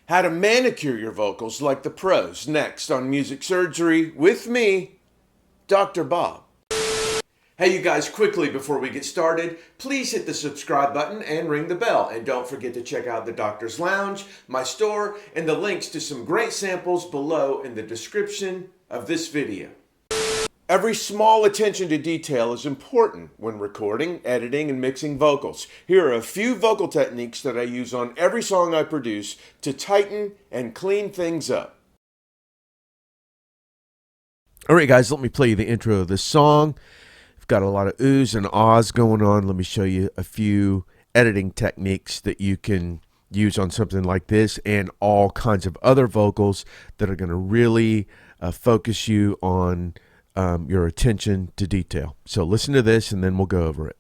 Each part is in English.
How to manicure your vocals like the pros, next on Music Surgery with me, Dr. Bob. Hey you guys, quickly before we get started, please hit the subscribe button and ring the bell. And don't forget to check out the Doctor's Lounge, my store, and the links to some great samples below in the description of this video. Every small attention to detail is important when recording, editing, and mixing vocals. Here are a few vocal techniques that I use on every song I produce to tighten and clean things up. Alright guys, let me play you the intro of this song. I've got a lot of oohs and ahs going on. Let me show you a few editing techniques that you can use on something like this and all kinds of other vocals that are going to really focus you on your attention to detail. So listen to this and then we'll go over it.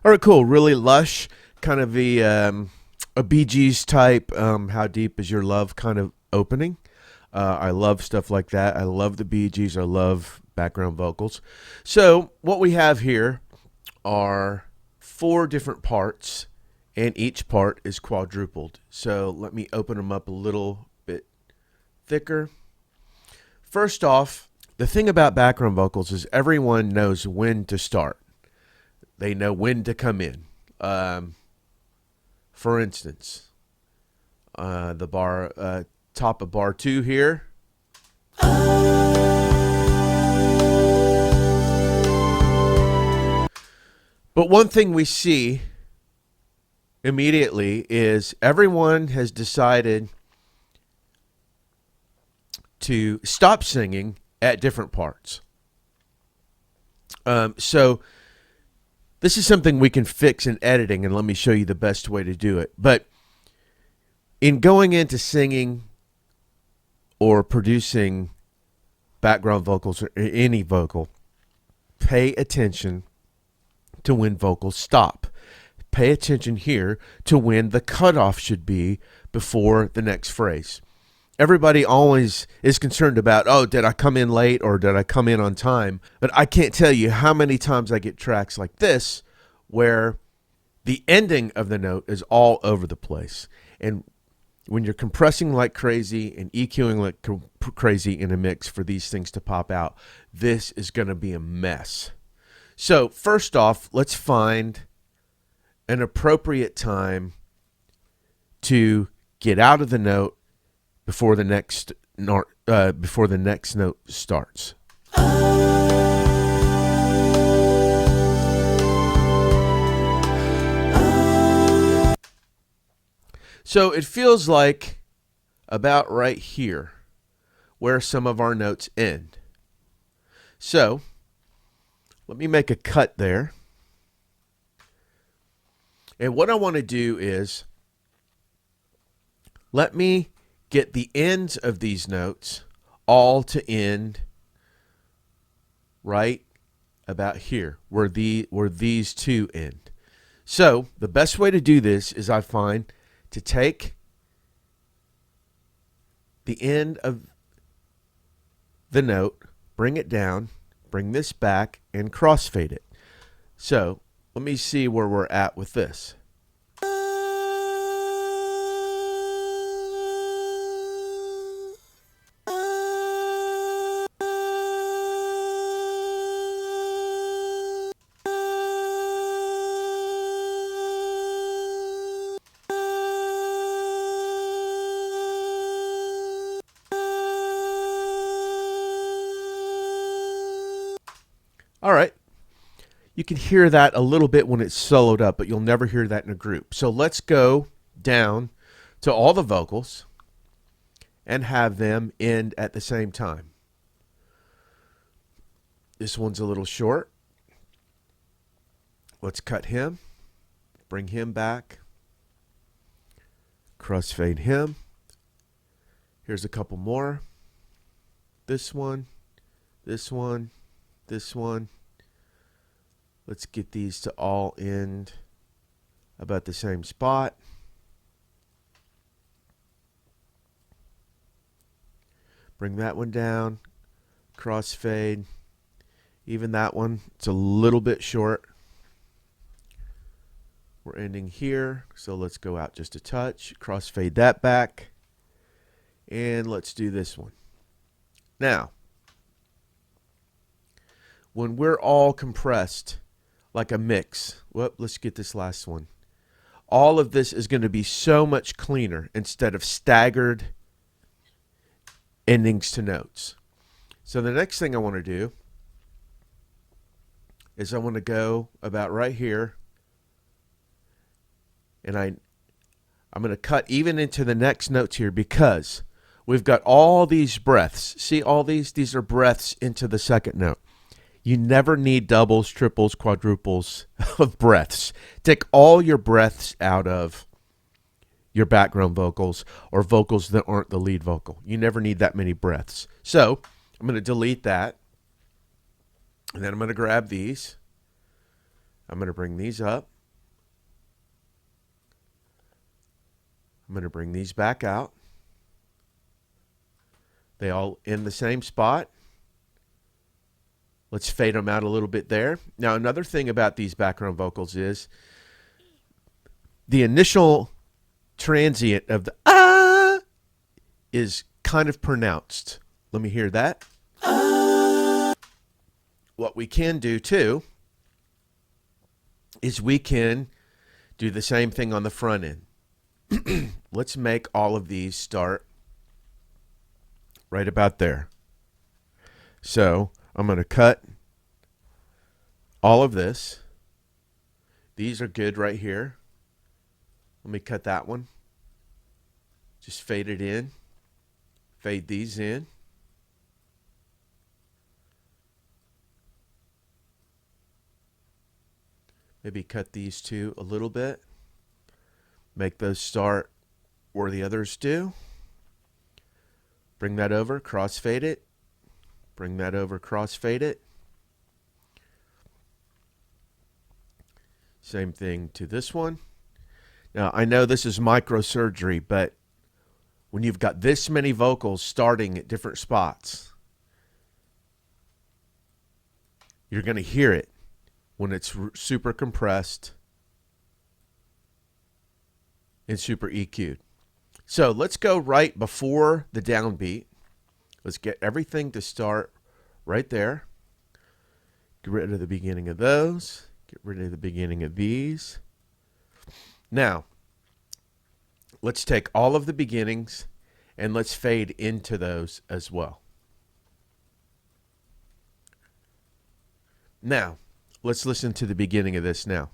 All right, cool. Really lush, kind of a Bee Gees type, How Deep Is Your Love kind of opening. I love stuff like that. I love the Bee Gees. I love background vocals. So what we have here are 4 different parts, and each part is quadrupled. So let me open them up a little bit thicker. First off, the thing about background vocals is everyone knows when to start. They know when to come in. For instance, the bar, top of bar 2 here. But one thing we see immediately is everyone has decided to stop singing at different parts. So this is something we can fix in editing, and let me show you the best way to do it. But in going into singing or producing background vocals or any vocal, pay attention to when vocals stop. Pay attention here to when the cutoff should be before the next phrase. Everybody always is concerned about, oh, did I come in late or did I come in on time? But I can't tell you how many times I get tracks like this where the ending of the note is all over the place. And when you're compressing like crazy and EQing like crazy in a mix for these things to pop out, this is going to be a mess. So first off, let's find an appropriate time to get out of the note before the next note starts. So it feels like about right here where some of our notes end. So let me make a cut there. And what I want to do is let me get the ends of these notes all to end right about here where these two end. So the best way to do this is I find to take the end of the note, bring it down, bring this back, and crossfade it. So let me see where we're at with this. All right, you can hear that a little bit when it's soloed up, but you'll never hear that in a group. So let's go down to all the vocals and have them end at the same time. This one's a little short. Let's cut him, bring him back, crossfade him. Here's a couple more. this one, this one, this one. Let's get these to all end about the same spot. Bring that one down, crossfade. Even that one, it's a little bit short. We're ending here, so let's go out just a touch, crossfade that back, and let's do this one. Now, when we're all compressed like a mix, let's get this last one. All of this is going to be so much cleaner instead of staggered endings to notes. So the next thing I want to do is I want to go about right here, and I'm going to cut even into the next notes here because we've got all these breaths. See all these? These are breaths into the second note. You never need doubles, triples, quadruples of breaths. Take all your breaths out of your background vocals or vocals that aren't the lead vocal. You never need that many breaths. So I'm going to delete that. And then I'm going to grab these. I'm going to bring these up. I'm going to bring these back out. They all in the same spot. Let's fade them out a little bit there. Now, another thing about these background vocals is the initial transient of the ah is kind of pronounced. Let me hear that. What we can do too is we can do the same thing on the front end. Let's make all of these start right about there. So I'm going to cut all of this. These are good right here. Let me cut that one. Just fade it in. Fade these in. Maybe cut these two a little bit. Make those start where the others do. Bring that over, crossfade it. Bring that over, crossfade it. Same thing to this one. Now, I know this is microsurgery, but when you've got this many vocals starting at different spots, you're going to hear it when it's super compressed and super EQ'd. So let's go right before the downbeat. Let's get everything to start right there. Get rid of the beginning of those. Get rid of the beginning of these. Now, let's take all of the beginnings and let's fade into those as well. Now, let's listen to the beginning of this now.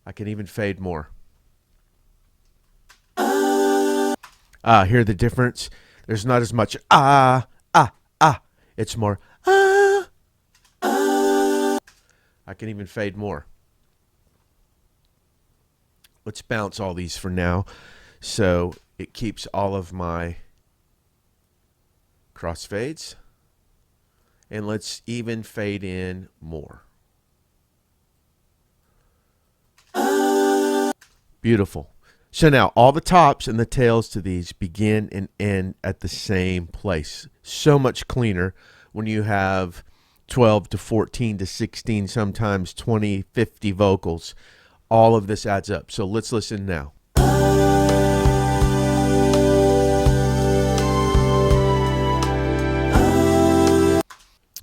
I can even fade more. Hear the difference? There's not as much It's more I can even fade more. Let's bounce all these for now so it keeps all of my crossfades. And let's even fade in more. Beautiful. So now all the tops and the tails to these begin and end at the same place. So much cleaner when you have 12 to 14 to 16, sometimes 20, 50 vocals. All of this adds up. So let's listen now.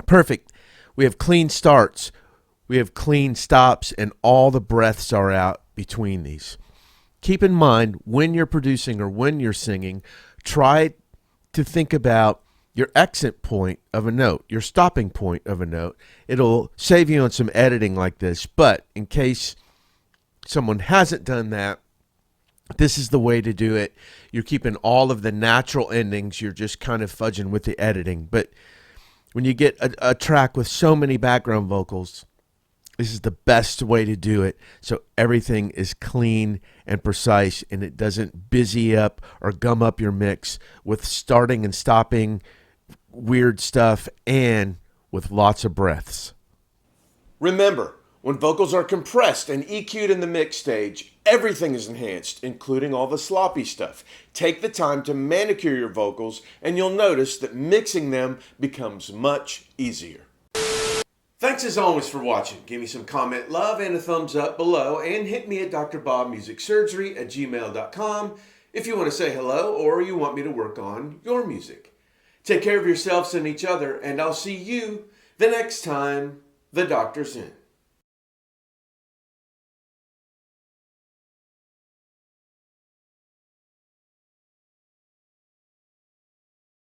Perfect. We have clean starts. We have clean stops, and all the breaths are out between these. Keep in mind when you're producing or when you're singing, try to think about your exit point of a note, your stopping point of a note. It'll save you on some editing like this, but in case someone hasn't done that, this is the way to do it. You're keeping all of the natural endings. You're just kind of fudging with the editing. But when you get a track with so many background vocals, This is the best way to do it, so everything is clean and precise and it doesn't busy up or gum up your mix with starting and stopping weird stuff and with lots of breaths. Remember, when vocals are compressed and EQ'd in the mix stage, everything is enhanced, including all the sloppy stuff. Take the time to manicure your vocals and you'll notice that mixing them becomes much easier. Thanks as always for watching. Give me some comment love and a thumbs up below and hit me at drbobmusicsurgery@gmail.com if you want to say hello or you want me to work on your music. Take care of yourselves and each other, and I'll see you the next time the doctor's in.